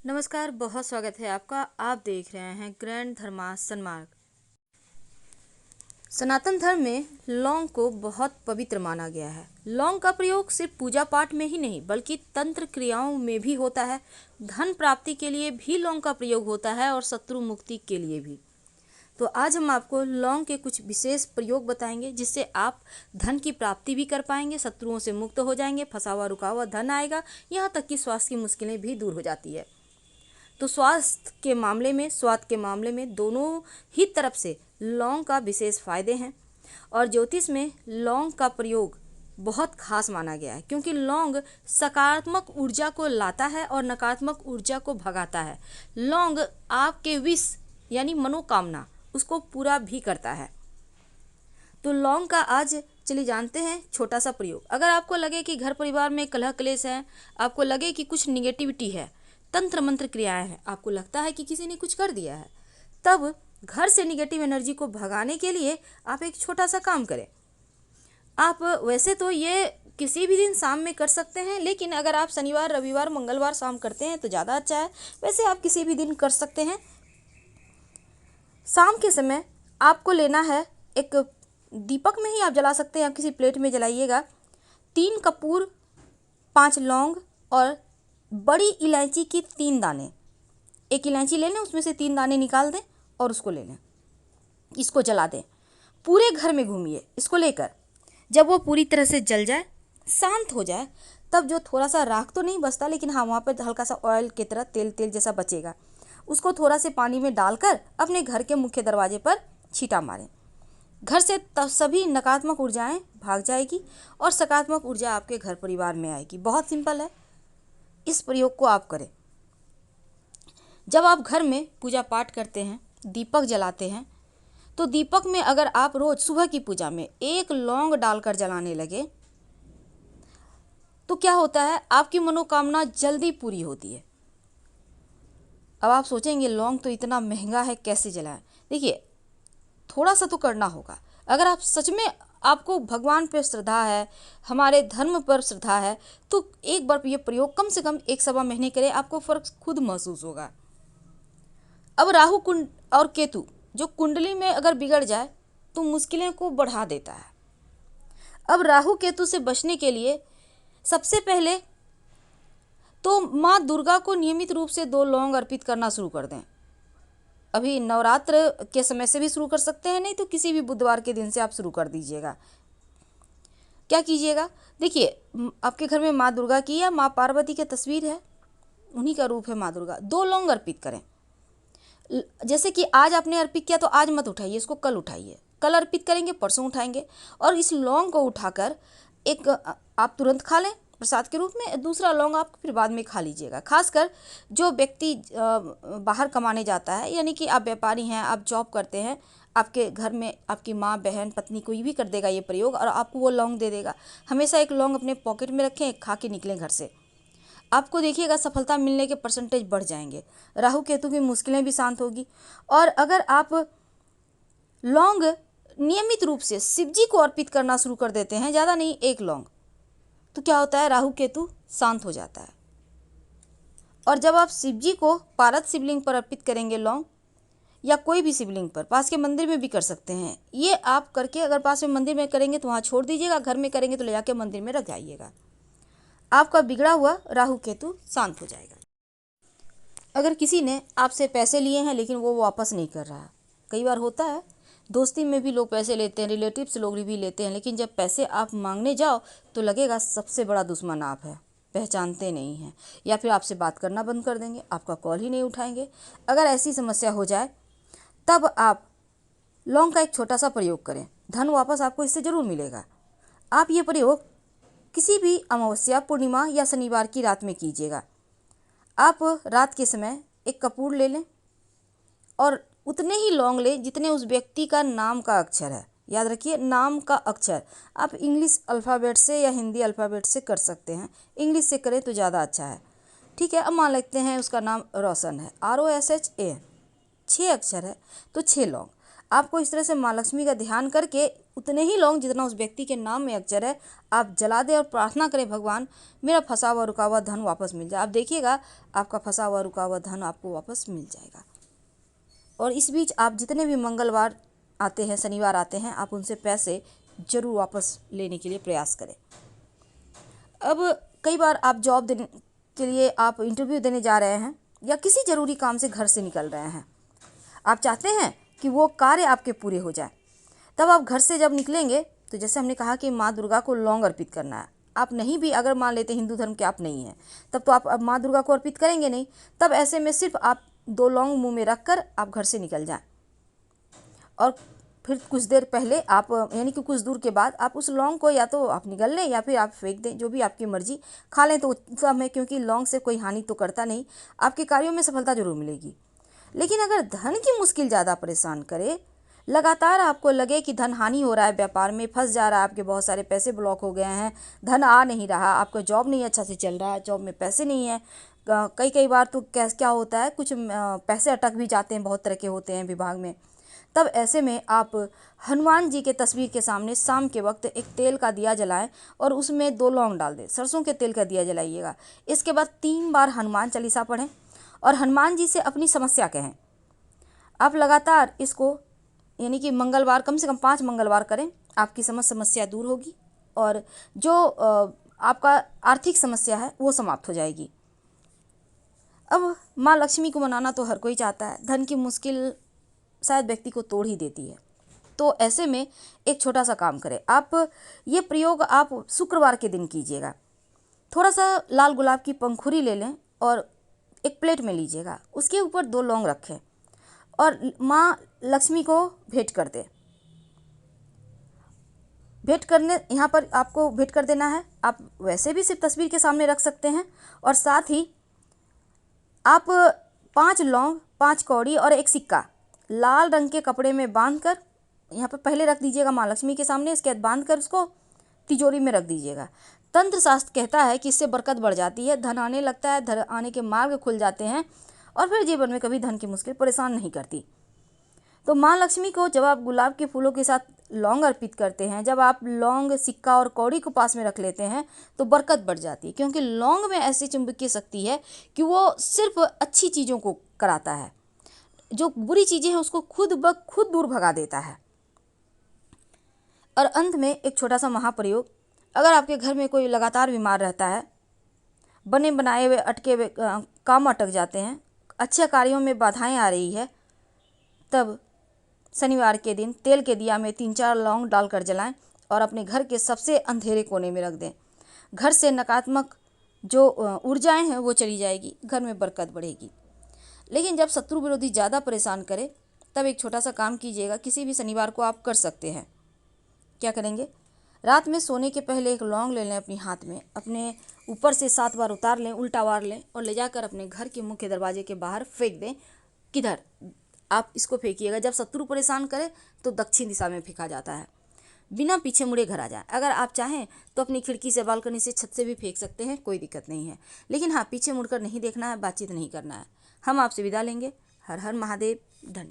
नमस्कार, बहुत स्वागत है आपका। आप देख रहे हैं ग्रैंड धर्मा सन्मार्ग। सनातन धर्म में लौंग को बहुत पवित्र माना गया है। लौंग का प्रयोग सिर्फ पूजा पाठ में ही नहीं बल्कि तंत्र क्रियाओं में भी होता है। धन प्राप्ति के लिए भी लौंग का प्रयोग होता है और शत्रु मुक्ति के लिए भी। तो आज हम आपको लौंग के कुछ विशेष प्रयोग बताएंगे जिससे आप धन की प्राप्ति भी कर पाएंगे, शत्रुओं से मुक्त हो जाएंगे, फंसा हुआ रुका हुआ धन आएगा, यहाँ तक कि स्वास्थ्य की मुश्किलें भी दूर हो जाती है। तो स्वास्थ्य के मामले में, स्वाद के मामले में दोनों ही तरफ से लौंग का विशेष फायदे हैं। और ज्योतिष में लौंग का प्रयोग बहुत खास माना गया है क्योंकि लौंग सकारात्मक ऊर्जा को लाता है और नकारात्मक ऊर्जा को भगाता है। लौंग आपके विश यानी मनोकामना उसको पूरा भी करता है। तो लौंग का आज चलिए जानते हैं छोटा सा प्रयोग। अगर आपको लगे कि घर परिवार में कलह क्लेश है, आपको लगे कि कुछ निगेटिविटी है, तंत्र मंत्र क्रियाएं हैं, आपको लगता है कि किसी ने कुछ कर दिया है, तब घर से निगेटिव एनर्जी को भगाने के लिए आप एक छोटा सा काम करें। आप वैसे तो ये किसी भी दिन शाम में कर सकते हैं, लेकिन अगर आप शनिवार, रविवार, मंगलवार शाम करते हैं तो ज़्यादा अच्छा है। वैसे आप किसी भी दिन कर सकते हैं। शाम के समय आपको लेना है, एक दीपक में ही आप जला सकते हैं, आप किसी प्लेट में जलाइएगा 3 कपूर, 5 लौंग और बड़ी इलायची की 3 दाने। एक इलायची ले लें, उसमें से 3 दाने निकाल दें और उसको ले लें, इसको जला दें। पूरे घर में घूमिए इसको लेकर। जब वो पूरी तरह से जल जाए, शांत हो जाए, तब जो थोड़ा सा राख तो नहीं बचता, लेकिन हाँ वहाँ पर हल्का सा ऑयल की तरह तेल तेल जैसा बचेगा, उसको थोड़ा से पानी में डालकर अपने घर के मुख्य दरवाजे पर छींटा मारें। घर से तब सभी नकारात्मक ऊर्जाएं भाग जाएगी और सकारात्मक ऊर्जा आपके घर परिवार में आएगी। बहुत सिंपल है, इस प्रयोग को आप करें। जब आप घर में पूजा पाठ करते हैं, दीपक जलाते हैं, तो दीपक में अगर आप रोज सुबह की पूजा में 1 लौंग डालकर जलाने लगे तो क्या होता है, आपकी मनोकामना जल्दी पूरी होती है। अब आप सोचेंगे लौंग तो इतना महंगा है, कैसे जलाएं। देखिए, थोड़ा सा तो करना होगा। अगर आप सच में आपको भगवान पर श्रद्धा है, हमारे धर्म पर श्रद्धा है, तो एक बार ये प्रयोग कम से कम 1-1.25 महीने करें, आपको फर्क खुद महसूस होगा। अब राहु कुंड और केतु जो कुंडली में अगर बिगड़ जाए तो मुश्किलें को बढ़ा देता है। अब राहु केतु से बचने के लिए सबसे पहले तो माँ दुर्गा को नियमित रूप से 2 लौंग अर्पित करना शुरू कर दें। अभी नवरात्र के समय से भी शुरू कर सकते हैं, नहीं तो किसी भी बुधवार के दिन से आप शुरू कर दीजिएगा। क्या कीजिएगा, देखिए आपके घर में माँ दुर्गा की या माँ पार्वती की तस्वीर है, उन्हीं का रूप है माँ दुर्गा। 2 लौंग अर्पित करें। जैसे कि आज आपने अर्पित किया तो आज मत उठाइए, इसको कल उठाइए। कल अर्पित करेंगे, परसों उठाएंगे। और इस लौंग को उठाकर एक आप तुरंत खा लें प्रसाद के रूप में, दूसरा लौंग आप फिर बाद में खा लीजिएगा। खासकर जो व्यक्ति बाहर कमाने जाता है, यानी कि आप व्यापारी हैं, आप जॉब करते हैं, आपके घर में आपकी माँ, बहन, पत्नी कोई भी कर देगा ये प्रयोग और आपको वो लौंग दे देगा। हमेशा एक लौंग अपने पॉकेट में रखें, एक खा के निकलें घर से। आपको देखिएगा सफलता मिलने के परसेंटेज बढ़ जाएंगे, राहु केतु की मुश्किलें भी शांत होगी। और अगर आप लौंग नियमित रूप से शिव जी को अर्पित करना शुरू कर देते हैं, ज़्यादा नहीं 1 लौंग, तो क्या होता है, राहु केतु शांत हो जाता है। और जब आप शिव जी को पारद शिवलिंग पर अर्पित करेंगे लौंग, या कोई भी शिवलिंग पर, पास के मंदिर में भी कर सकते हैं, ये आप करके अगर पास में मंदिर में करेंगे तो वहाँ छोड़ दीजिएगा, घर में करेंगे तो ले जाके मंदिर में रख जाइएगा। आपका बिगड़ा हुआ राहु केतु शांत हो जाएगा। अगर किसी ने आपसे पैसे लिए हैं लेकिन वो वापस नहीं कर रहा, कई बार होता है दोस्ती में भी लोग पैसे लेते हैं, रिलेटिव्स लोग भी लेते हैं, लेकिन जब पैसे आप मांगने जाओ तो लगेगा सबसे बड़ा दुश्मन आप है, पहचानते नहीं हैं, या फिर आपसे बात करना बंद कर देंगे, आपका कॉल ही नहीं उठाएंगे। अगर ऐसी समस्या हो जाए तब आप लौंग का एक छोटा सा प्रयोग करें, धन वापस आपको इससे ज़रूर मिलेगा। आप ये प्रयोग किसी भी अमावस्या, पूर्णिमा या शनिवार की रात में कीजिएगा। आप रात के समय एक कपूर ले लें और उतने ही लौंग लें जितने उस व्यक्ति का नाम का अक्षर है। याद रखिए, नाम का अक्षर। आप इंग्लिश अल्फ़ाबेट से या हिंदी अल्फ़ाबेट से कर सकते हैं, इंग्लिश से करें तो ज़्यादा अच्छा है। ठीक है, अब मान लेते हैं उसका नाम रोशन है, ROSHAN, 6 अक्षर है तो 6 लौंग। आपको इस तरह से माँ लक्ष्मी का ध्यान करके उतने ही लौंग जितना उस व्यक्ति के नाम में अक्षर है आप जला दें और प्रार्थना करें, भगवान मेरा फंसा हुआ रुका हुआ धन वापस मिल जाए। आप देखिएगा आपका फंसा हुआ रुका हुआ धन आपको वापस मिल जाएगा। और इस बीच आप जितने भी मंगलवार आते हैं, शनिवार आते हैं, आप उनसे पैसे जरूर वापस लेने के लिए प्रयास करें। अब कई बार आप जॉब देने के लिए आप इंटरव्यू देने जा रहे हैं या किसी ज़रूरी काम से घर से निकल रहे हैं, आप चाहते हैं कि वो कार्य आपके पूरे हो जाए। तब आप घर से जब निकलेंगे तो जैसे हमने कहा कि माँ दुर्गा को लौंग अर्पित करना है। आप नहीं भी अगर मान लेते हिंदू धर्म के आप नहीं हैं, तब तो आप अब माँ दुर्गा को अर्पित करेंगे नहीं। तब ऐसे में सिर्फ आप 2 लौंग मुंह में रख कर आप घर से निकल जाएं और फिर कुछ देर पहले आप यानी कि कुछ दूर के बाद आप उस लौंग को या तो आप निगल लें या फिर आप फेंक दें, जो भी आपकी मर्जी। खा लें तो उत्तम है, क्योंकि लौंग से कोई हानि तो करता नहीं, आपके कार्यों में सफलता जरूर मिलेगी। लेकिन अगर धन की मुश्किल ज़्यादा परेशान करे, लगातार आपको लगे कि धन हानि हो रहा है, व्यापार में फंस जा रहा है, आपके बहुत सारे पैसे ब्लॉक हो गए हैं, धन आ नहीं रहा, आपका जॉब नहीं अच्छा से चल रहा है, जॉब में पैसे नहीं है, कई बार तो क्या होता है कुछ पैसे अटक भी जाते हैं, बहुत तरह के होते हैं विभाग में। तब ऐसे में आप हनुमान जी के तस्वीर के सामने शाम के वक्त एक तेल का दिया जलाएं और उसमें 2 लौंग डाल दें। सरसों के तेल का दिया जलाइएगा। इसके बाद 3 बार हनुमान चालीसा पढ़ें और हनुमान जी से अपनी समस्या कहें। आप लगातार इसको यानी कि मंगलवार कम से कम 5 मंगलवार करें, आपकी समस्या दूर होगी और जो आपका आर्थिक समस्या है वो समाप्त हो जाएगी। अब माँ लक्ष्मी को मनाना तो हर कोई चाहता है, धन की मुश्किल शायद व्यक्ति को तोड़ ही देती है। तो ऐसे में एक छोटा सा काम करें, आप ये प्रयोग आप शुक्रवार के दिन कीजिएगा। थोड़ा सा लाल गुलाब की पंखुड़ी ले लें और एक प्लेट में लीजिएगा, उसके ऊपर 2 लौंग रखें और माँ लक्ष्मी को भेंट कर दें। भेंट करने यहाँ पर आपको भेंट कर देना है। आप वैसे भी सिर्फ तस्वीर के सामने रख सकते हैं और साथ ही आप 5 लौंग, 5 कौड़ी और 1 सिक्का लाल रंग के कपड़े में बांधकर यहाँ पर पहले रख दीजिएगा माँ लक्ष्मी के सामने। इसके बाद बांधकर उसको तिजोरी में रख दीजिएगा। तंत्र शास्त्र कहता है कि इससे बरकत बढ़ जाती है, धन आने लगता है, धन आने के मार्ग खुल जाते हैं और फिर जीवन में कभी धन की मुश्किल परेशान नहीं करती। तो माँ लक्ष्मी को जब आप गुलाब के फूलों के साथ लौंग अर्पित करते हैं, जब आप लौंग, सिक्का और कौड़ी को पास में रख लेते हैं तो बरकत बढ़ जाती है, क्योंकि लौंग में ऐसी चुंबकीय शक्ति है कि वो सिर्फ अच्छी चीज़ों को कराता है, जो बुरी चीज़ें हैं उसको खुद ब खुद दूर भगा देता है। और अंत में एक छोटा सा महाप्रयोग, अगर आपके घर में कोई लगातार बीमार रहता है, बने बनाए हुए अटके हुए काम अटक जाते हैं, अच्छे कार्यों में बाधाएं आ रही है, तब शनिवार के दिन तेल के दिया में 3-4 लौंग डालकर जलाएं और अपने घर के सबसे अंधेरे कोने में रख दें। घर से नकारात्मक जो ऊर्जाएं हैं वो चली जाएगी, घर में बरकत बढ़ेगी। लेकिन जब शत्रु विरोधी ज़्यादा परेशान करे तब एक छोटा सा काम कीजिएगा, किसी भी शनिवार को आप कर सकते हैं। क्या करेंगे, रात में सोने के पहले एक लौंग ले लें अपनी हाथ में, अपने ऊपर से 7 बार उतार लें, उल्टा वार लें और ले जाकर अपने घर के मुख्य दरवाजे के बाहर फेंक दें। किधर आप इसको फेंकिएगा, जब शत्रु परेशान करे तो दक्षिण दिशा में फेंका जाता है, बिना पीछे मुड़े घर आ जाए। अगर आप चाहें तो अपनी खिड़की से, बालकनी से, छत से भी फेंक सकते हैं, कोई दिक्कत नहीं है। लेकिन हाँ, पीछे मुड़कर नहीं देखना है, बातचीत नहीं करना है। हम आपसे विदा लेंगे। हर हर महादेव। धन्यवाद।